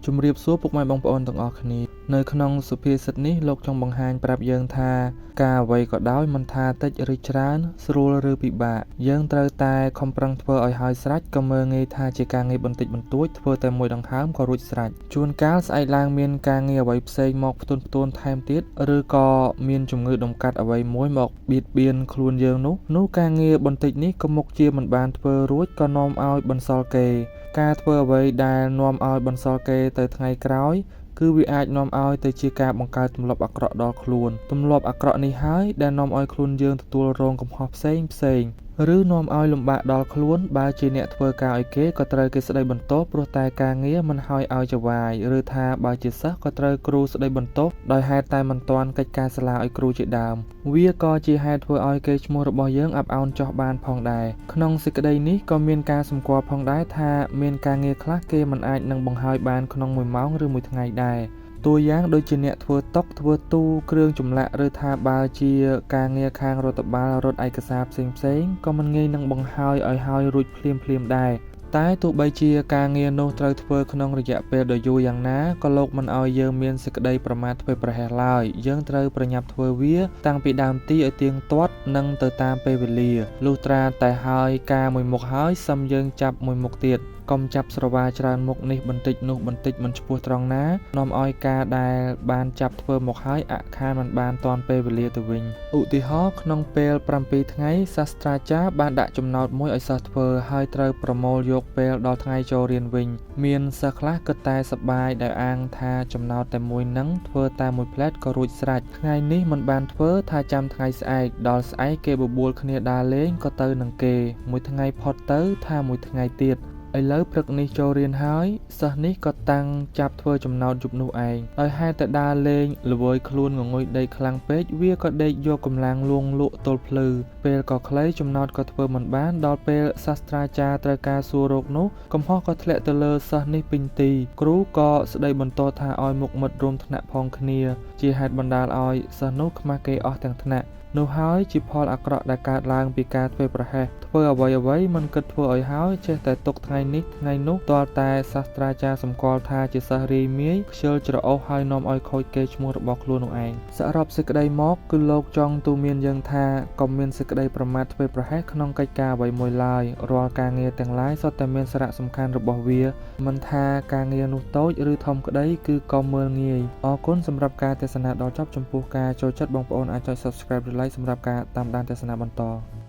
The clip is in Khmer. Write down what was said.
ជំរាបសួរពុកម៉ែបងប្អូនទាំងអស់គ្នានៅក្នុងសុភាសិតនេះលោកចង់បង្ហាញប្រាប់យើងថាការអ្វីក៏ដោយមិនថាតិចឬច្រើនស្រួលឬពិបាកយើងត្រូវតែខំប្រឹងធ្វើឲ្យហើយស្រេចក៏មើលងាយថាជាការងារបន្តិចបន្តួចធ្វើតែមួយដង្ហើមក៏រួចស្រេចជួនកាលស្អែកឡើងមានការងារអ្វីផ្សេងមកផ្ទុនផ្ទួនថែមទៀតឬក៏មានជំងឺដំកាត់អ្វីមួយមកបៀតបៀនខ្លួនយើងនោះការងារបន្តិចនេះក៏មុខជាមិនបានធ្វើរួចក៏នាំឲ្យបន្សល់គេការធ្វើអ្វីដែលនាំឲ្យបន្សល់គេទៅថ្ងៃក្រោយគឺវាអាចនាំឲ្យទៅជាការបង្កើតទម្លាប់អាក្រក់ដល់ខ្លួនទម្លាប់អាក្រក់នេះហើយដែលនាំឲ្យខ្លួនយើងទទួលរងកំហុសផ្សេងឬនាំឲ្យលំបាកដល់ខ្លួនបើជាអ្នកធ្វើការឲ្យគេក៏ត្រូវគេស្ដីបន្ទោសព្រោះតែការងារមិនហើយឲ្យចវាយឬថាបើជាសិស្សក៏ត្រូវគ្រូស្ដីបន្ទោសដោយហេតុតែមិនទាន់កិច្ចការសាលាឲ្យគ្រូជាដើមវាក៏ជាហេតុធ្វើឲ្យកេរ្តិ៍ឈ្មោះរបស់យើងអាប់អោនចុះបានផងដែរក្នុងសេចក្តីនេះក៏មានការសម្គាល់ផងដែរថាមានការងារខ្លះគេមិនអាចនឹងបង្ហើយបានក្នុង1ម៉ោងឬ1ថ្ងៃដែរតួយ៉ាងដូចជាអ្នកធ្វើតុធ្វើទូគ្រឿងចម្លាក់ឬថាបើជាការងារខាងរដ្ឋបាលរត់ឯកសារផ្សេងក៏មិនងាយនឹងបង្ហើយឲ្យហើយរួចភ្លាមដែរតែទោះបីជាការងារនោះត្រូវធ្វើក្នុងរយៈពេលដ៏យូរយ៉ាងណាក៏លោកមិនឲ្យយើងមានសេចក្តីប្រមាថធ្វេសប្រហែសឡើយយើងត្រូវប្រញាប់ធ្វើវាតាំងពីដើមទីឲ្យទៀងទាត់និងទៅតាមពេលវេលាលុះត្រាតែហើយការមួយមុខហើយសឹមយើងចាប់មួយមុខទៀតកុំចាប់ស្រវាច្រើនមុខនេះបន្តិចនោះបន្តិចមិនឆ្ពោះត្រង់ណានាំឲ្យការដែលបានចាប់ធ្វើមកហើយអាក់ខានមិនបានទាន់ពេលវេលាទៅវិញឧទាហរណ៍ក្នុងពេល7ថ្ងៃសាស្ត្រាចារ្យបានដាក់ចំណោទមួយឲ្យសិស្សធ្វើហើយត្រូវប្រមូលយកពេលដល់ថ្ងៃចូលរៀនវិញមានសិស្សខ្លះគិតតែសប្បាយដែលអាងថាចំណោទតែមួយនឹងធ្វើតែមួយផ្លែតក៏រួចស្រេចថ្ងៃនេះមិនបានធ្វើថាចាំថ្ងៃស្អែកដល់ស្អែកគេបបួលគ្នាដើរលេងក៏ទៅនឹងគេមួយថ្ងៃផុតទៅថាមួយថ្ងៃទៀតឥឡូវព្រឹកនេះចូលរៀនហើយសិស្សនេះក៏តាំងចាប់ធ្វើចំណោទយប់នោះឯងដោយហេតុតែដើរលេងល្វើយខ្លួនងងុយដេកខ្លាំងពេកវាក៏ដេកយកកម្លាំងលួងលក់ទល់ភ្លឺពេលក៏ខ្លីចំណោទក៏ធ្វើមិនបានដល់ពេលសាស្ត្រាចារ្យត្រូវការសួររកនោះកំហុសក៏ធ្លាក់ទៅលើសិស្សនេះពេញទីគ្រូក៏ស្ដីបន្ទោសថាឲ្យមុខមិត្តរួមថ្នាក់ផងគ្នាជាហេតុបណ្ដាលឲ្យសិស្សនោះខ្មាស់គេអស់ទាំងថ្នាក់នោះហើយជាផលអាក្រក់ដែលកើតឡើងពីការធ្វេសប្រហែសធ្វើអ្វីមិនគិតធ្វើឲ្យហើយចេះតែទុកថ្ងៃនេះថ្ងៃនោះទាល់តែសាស្ត្រាចារ្យសម្គាល់ថាជាសិស្សរាយមាយខ្ជិលច្រអូសហើយនាំឲ្យខូចកេរ្តិ៍ឈ្មោះរបស់ខ្លួននោះឯងសរុបសេចក្តីមកគឺលោកចង់ទូន្មានយើងថាកុំមានសេចក្តីប្រមាថធ្វេសប្រហែសក្នុងកិច្ចការអ្វីមួយឡើយរាល់ការងារទាំងឡាយសុទ្ធតែមានសារៈសំខាន់របស់វាមិនថាការងារនោះតូចឬធំក្តីគឺក៏មើលងាយអរគុណសម្រាប់ការទស្សនាដល់ចប់ចំពោះការចូលចិត្តបងប្អូនអាចចុច Subscribe ឬ Like សម្រាប់ការតាមដានទស្សនាបន្ត